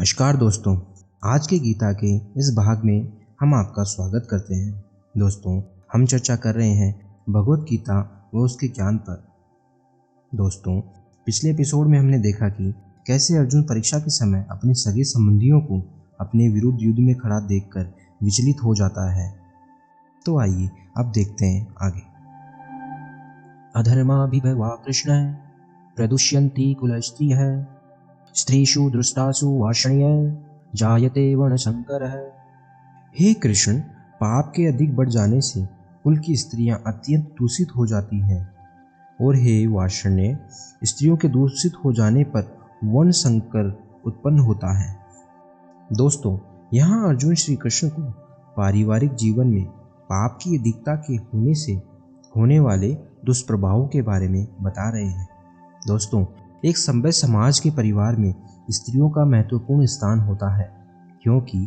नमस्कार दोस्तों, आज के गीता के इस भाग में हम आपका स्वागत करते हैं। दोस्तों, हम चर्चा कर रहे हैं भगवत गीता व उसके ज्ञान पर। दोस्तों, पिछले एपिसोड में हमने देखा कि कैसे अर्जुन परीक्षा के समय अपने सगे संबंधियों को अपने विरुद्ध युद्ध में खड़ा देखकर विचलित हो जाता है। तो आइए अब देखते हैं आगे। अधर्माभिभवा कृष्ण प्रदुष्यन्ति कुलस्त्रियः स्त्रीषु दृष्टासु वार्ष्ण्य जायते वर्णशंकरः। हे कृष्ण, पाप के अधिक बढ़ जाने से कुल की स्त्रियां अत्यंत दूषित हो जाती हैं, और हे वार्ष्ण्य, स्त्रियों के दूषित हो जाने पर वर्ण संकर उत्पन्न होता है। दोस्तों, यहाँ अर्जुन श्री कृष्ण को पारिवारिक जीवन में पाप की अधिकता के होने से होने वाले दुष्प्रभावों के बारे में बता रहे हैं। दोस्तों, एक सभ्य समाज के परिवार में स्त्रियों का महत्वपूर्ण स्थान होता है, क्योंकि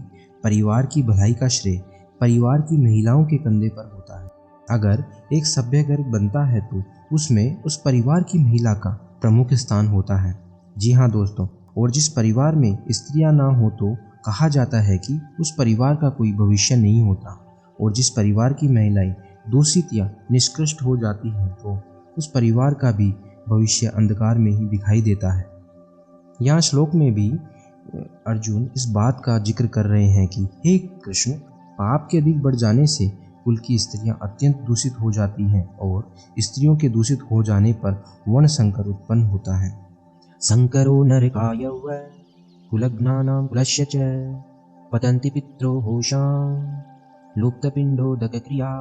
परिवार की भलाई का श्रेय परिवार की महिलाओं के कंधे पर होता है। अगर एक सभ्य घर बनता है तो उसमें उस परिवार की महिला का प्रमुख स्थान होता है। जी हाँ दोस्तों, और जिस परिवार में स्त्रियां ना हो तो कहा जाता है कि उस परिवार का कोई भविष्य नहीं होता, और जिस परिवार की महिलाएं दूषित या निष्कृष्ट हो जाती हैं तो उस परिवार का भी भविष्य अंधकार में ही दिखाई देता है। यहाँ श्लोक में भी अर्जुन इस बात का जिक्र कर रहे हैं कि हे कृष्ण, पाप के अधिक बढ़ जाने से कुल की स्त्रियां अत्यंत दूषित हो जाती हैं, और स्त्रियों के दूषित हो जाने पर वर्ण संकर उत्पन्न होता है। संकरो नरकायौ कुलघ्नानां कुलस्य च पतन्ति पित्रो होशां लुप्तपिण्डोदक क्रिया।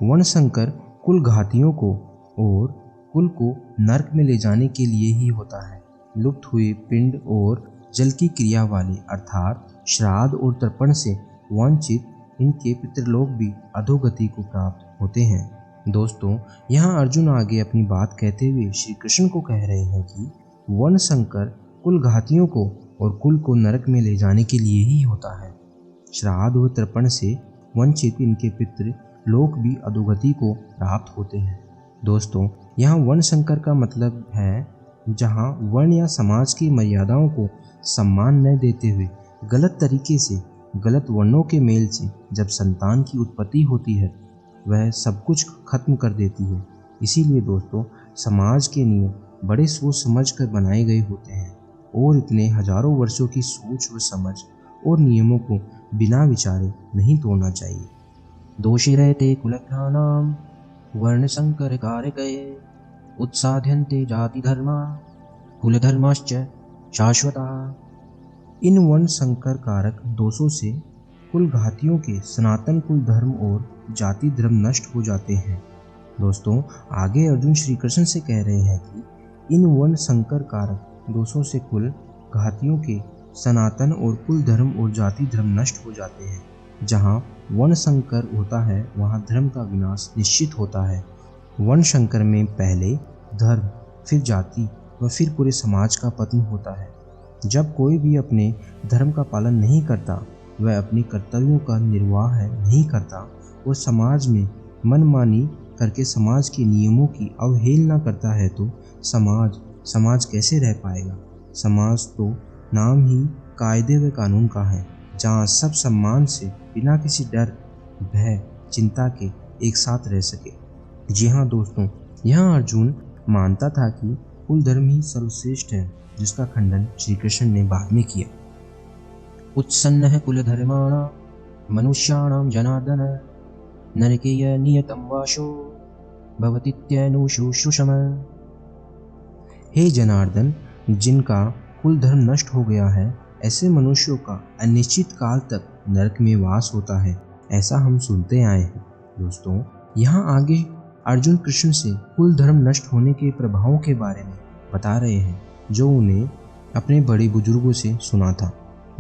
वर्ण संकर कुल घातियों को और कुल को नरक में ले जाने के लिए ही होता है। लुप्त हुए पिंड और जल की क्रिया वाले अर्थात श्राद्ध और तर्पण से वंचित इनके पितृलोक भी अधोगति को प्राप्त होते हैं। दोस्तों, यहाँ अर्जुन आगे अपनी बात कहते हुए श्री कृष्ण को कह रहे हैं कि वर्ण संकर कुल घातियों को और कुल को नरक में ले जाने के लिए ही होता है। श्राद्ध और तर्पण से वंचित इनके पितृ लोक भी अधोगति को प्राप्त होते हैं। दोस्तों, यहाँ वर्ण संकर का मतलब है जहाँ वर्ण या समाज की मर्यादाओं को सम्मान न देते हुए गलत तरीके से गलत वर्णों के मेल से जब संतान की उत्पत्ति होती है, वह सब कुछ खत्म कर देती है। इसीलिए दोस्तों, समाज के नियम बड़े सोच समझ कर बनाए गए होते हैं, और इतने हजारों वर्षों की सोच व समझ और नियमों को बिना विचारे नहीं तोड़ना चाहिए। दोषी रहते कुलघ्नानां वर्ण संकर कारकये उत्साध्यन्ते जाति धर्मा कुलधर्माश्च शाश्वता। इन वर्ण संकर कारक दोषों से कुल घातियों के सनातन कुल धर्म और जाति धर्म नष्ट हो जाते हैं। दोस्तों, आगे अर्जुन श्री कृष्ण से कह रहे हैं कि इन वर्ण संकर कारक दोषों से कुल घातियों के सनातन और कुल धर्म और जाति धर्म नष्ट हो जाते हैं। जहाँ वर्ण संकर होता है वहाँ धर्म का विनाश निश्चित होता है। वर्ण संकर में पहले धर्म, फिर जाति व फिर पूरे समाज का पतन होता है। जब कोई भी अपने धर्म का पालन नहीं करता, वह अपने कर्तव्यों का निर्वाह नहीं करता और समाज में मनमानी करके समाज के नियमों की अवहेलना करता है तो समाज कैसे रह पाएगा। समाज तो नाम ही कायदे व कानून का है, जहाँ सब सम्मान से बिना किसी डर, भय, चिंता के एक साथ रह सके। जी हाँ दोस्तों, यहाँ अर्जुन मानता था कि कुल धर्म ही सर्वश्रेष्ठ है, जिसका खंडन श्री कृष्ण ने बाद में किया। उत्सन्नः कुलधर्माणां मनुष्याणां जनार्दन नरकेय नियतं वासो भवतीत्यनुशुश्रूषम। हे जनार्दन, जिनका कुल धर्म नष्ट हो गया है, ऐसे मनुष्यों का अनिश्चित काल तक नरक में वास होता है, ऐसा हम सुनते आए हैं। दोस्तों, यहाँ आगे अर्जुन कृष्ण से कुल धर्म नष्ट होने के प्रभावों के बारे में बता रहे हैं, जो उन्हें अपने बड़े बुजुर्गों से सुना था।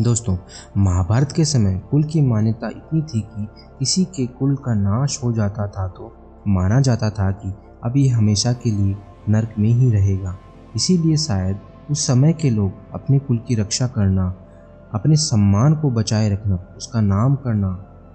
दोस्तों, महाभारत के समय कुल की मान्यता इतनी थी कि किसी के कुल का नाश हो जाता था तो माना जाता था कि अब ये हमेशा के लिए नरक में ही रहेगा। इसीलिए शायद उस समय के लोग अपने कुल की रक्षा करना, अपने सम्मान को बचाए रखना, उसका नाम करना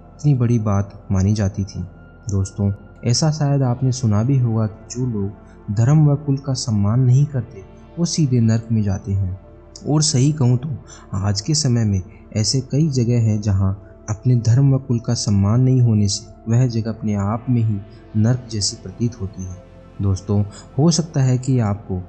इतनी बड़ी बात मानी जाती थी। दोस्तों, ऐसा शायद आपने सुना भी होगा कि जो लोग धर्म व कुल का सम्मान नहीं करते वो सीधे नरक में जाते हैं। और सही कहूँ तो आज के समय में ऐसे कई जगह हैं जहाँ अपने धर्म व कुल का सम्मान नहीं होने से वह जगह अपने आप में ही नर्क जैसी प्रतीत होती है। दोस्तों, हो सकता है कि आपको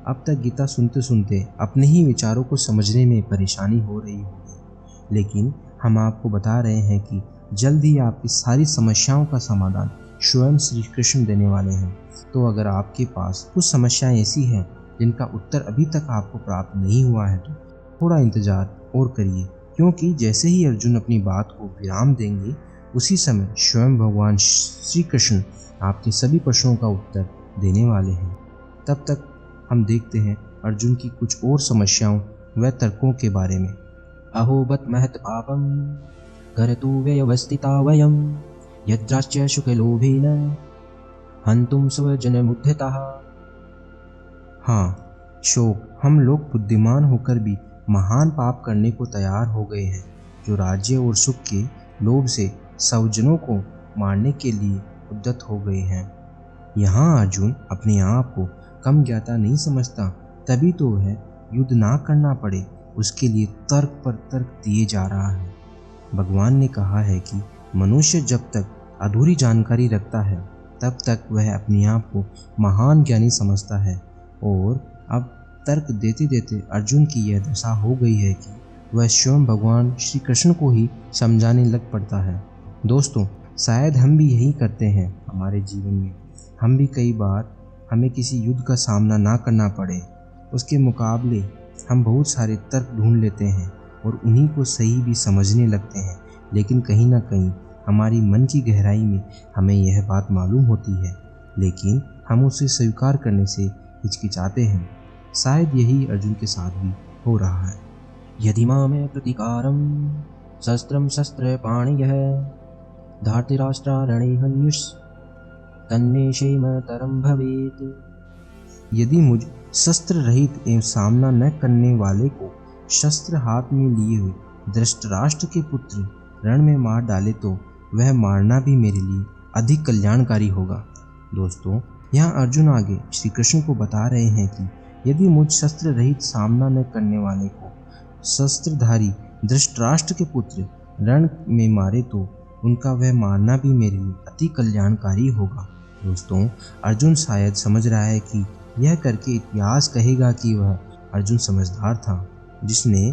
अब तक गीता सुनते सुनते अपने ही विचारों को समझने में परेशानी हो रही होगी, लेकिन हम आपको बता रहे हैं कि जल्द ही आपकी सारी समस्याओं का समाधान स्वयं श्री कृष्ण देने वाले हैं। तो अगर आपके पास कुछ समस्याएं ऐसी हैं जिनका उत्तर अभी तक आपको प्राप्त नहीं हुआ है तो थोड़ा इंतजार और करिए, क्योंकि जैसे ही अर्जुन अपनी बात को विराम देंगे उसी समय स्वयं भगवान श्री कृष्ण आपके सभी प्रश्नों का उत्तर देने वाले हैं। तब तक हम देखते हैं अर्जुन की कुछ और समस्याओं व तर्कों के बारे में। अहोबत महत पापम करतु व्यवस्थिता वयम यद्राच्य शुकलोभेन हन्तुं स्वजनमुद्यतः। हाँ, शोक, हम लोग बुद्धिमान होकर भी महान पाप करने को तैयार हो गए हैं, जो राज्य और सुख के लोभ से स्वजनों को मारने के लिए उद्यत हो गए हैं। यहाँ अर्जुन अपने आप को कम ज्ञाता नहीं समझता, तभी तो वह युद्ध ना करना पड़े उसके लिए तर्क पर तर्क दिए जा रहा है। भगवान ने कहा है कि मनुष्य जब तक अधूरी जानकारी रखता है तब तक वह अपने आप को महान ज्ञानी समझता है, और अब तर्क देते देते अर्जुन की यह दशा हो गई है कि वह स्वयं भगवान श्री कृष्ण को ही समझाने लग पड़ता है। दोस्तों, शायद हम भी यही करते हैं हमारे जीवन में। हम भी कई बार हमें किसी युद्ध का सामना ना करना पड़े, उसके मुकाबले हम बहुत सारे तर्क ढूंढ लेते हैं और उन्हीं को सही भी समझने लगते हैं, लेकिन कहीं ना कहीं हमारी मन की गहराई में हमें यह बात मालूम होती है, लेकिन हम उसे स्वीकार करने से हिचकिचाते हैं। शायद यही अर्जुन के साथ भी हो रहा है। यदि मामे प्रतिकारं शस्त्रं शस्त्रपाणियः धार्तराष्ट्रारणे हन्युस् तन्मे क्षेमतरं भवेत्। यदि मुझ शस्त्र रहित एवं सामना न करने वाले को शस्त्र हाथ में लिए हुए धृतराष्ट्र के पुत्र रण में मार डाले तो वह मारना भी मेरे लिए अधिक कल्याणकारी होगा। दोस्तों, यहाँ अर्जुन आगे श्री कृष्ण को बता रहे हैं कि यदि मुझ शस्त्र रहित सामना न करने वाले को शस्त्रधारी धृतराष्ट्र के पुत्र रण में मारे तो उनका वह मारना भी मेरे लिए अति कल्याणकारी होगा। दोस्तों, अर्जुन शायद समझ रहा है कि यह करके इतिहास कहेगा कि वह अर्जुन समझदार था, जिसने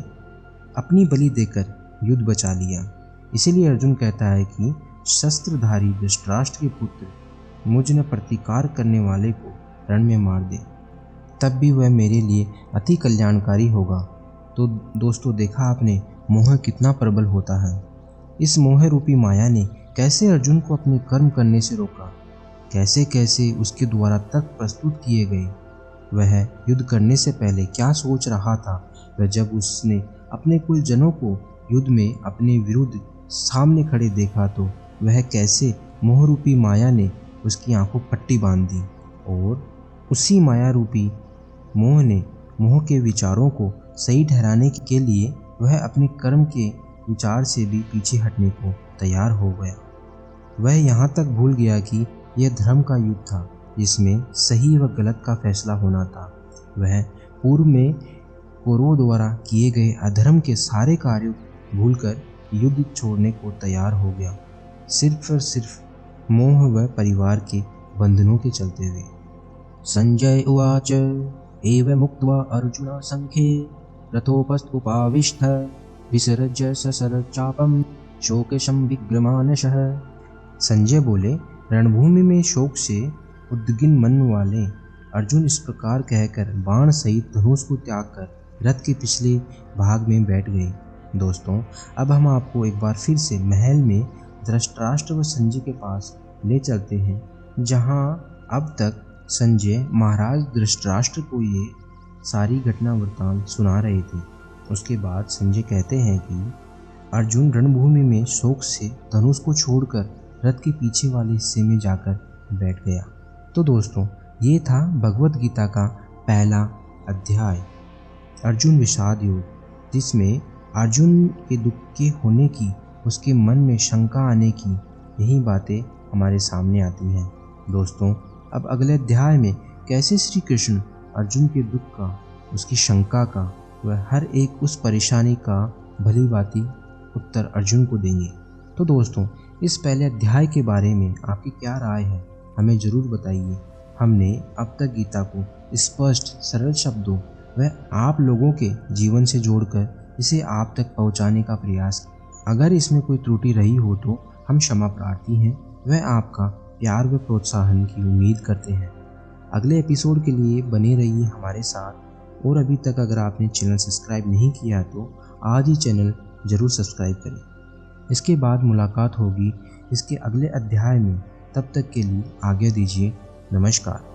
अपनी बलि देकर युद्ध बचा लिया। इसीलिए अर्जुन कहता है कि शस्त्रधारी धृतराष्ट्र के पुत्र मुझ न प्रतिकार करने वाले को रण में मार दे, तब भी वह मेरे लिए अति कल्याणकारी होगा। तो दोस्तों, देखा आपने मोह कितना प्रबल होता है। इस मोह रूपी माया ने कैसे अर्जुन को अपने कर्म करने से रोका, कैसे कैसे उसके द्वारा तर्क प्रस्तुत किए गए। वह युद्ध करने से पहले क्या सोच रहा था, वह जब उसने अपने कुलजनों को युद्ध में अपने विरुद्ध सामने खड़े देखा तो वह कैसे मोह रूपी माया ने उसकी आंखों पट्टी बांध दी, और उसी माया रूपी मोह ने मोह के विचारों को सही ठहराने के लिए वह अपने कर्म के विचार से भी पीछे हटने को तैयार हो गया। वह यहाँ तक भूल गया कि यह धर्म का युद्ध था जिसमें सही व गलत का फैसला होना था। वह पूर्व में कौरवों द्वारा किए गए अधर्म के सारे कार्यों भूलकर युद्ध छोड़ने को तैयार हो गया, सिर्फ और सिर्फ मोह व परिवार के बंधनों के चलते हुए। संजय उवाच एवं मुक्त्वा अर्जुन संख्ये रथोपस्थुपाविष्ठ विसृज्य ससरचापं शोकशं विग्रमानशः। संजय बोले, रणभूमि में शोक से उद्विग्न मन वाले अर्जुन इस प्रकार कहकर बाण सहित धनुष को त्याग कर रथ के पिछले भाग में बैठ गए। दोस्तों, अब हम आपको एक बार फिर से महल में धृतराष्ट्र व संजय के पास ले चलते हैं, जहां अब तक संजय महाराज धृतराष्ट्र को ये सारी घटना वृत्तांत सुना रहे थे। उसके बाद संजय कहते हैं कि अर्जुन रणभूमि में शोक से धनुष को छोड़कर रथ के पीछे वाले हिस्से में जाकर बैठ गया। तो दोस्तों, ये था भगवत गीता का पहला अध्याय, अर्जुन विषाद योग, जिसमें अर्जुन के दुख के होने की, उसके मन में शंका आने की यही बातें हमारे सामने आती हैं। दोस्तों, अब अगले अध्याय में कैसे श्री कृष्ण अर्जुन के दुख का, उसकी शंका का वह हर एक उस परेशानी का भली भांति उत्तर अर्जुन को देंगे। तो दोस्तों, इस पहले अध्याय के बारे में आपकी क्या राय है, हमें ज़रूर बताइए। हमने अब तक गीता को स्पष्ट सरल शब्दों व आप लोगों के जीवन से जोड़कर इसे आप तक पहुंचाने का प्रयास किया। अगर इसमें कोई त्रुटि रही हो तो हम क्षमा प्रार्थी हैं व आपका प्यार व प्रोत्साहन की उम्मीद करते हैं। अगले एपिसोड के लिए बने रहिए हमारे साथ, और अभी तक अगर आपने चैनल सब्सक्राइब नहीं किया तो आज ही चैनल ज़रूर सब्सक्राइब करें। इसके बाद मुलाकात होगी इसके अगले अध्याय में। तब तक के लिए आज्ञा दीजिए। नमस्कार।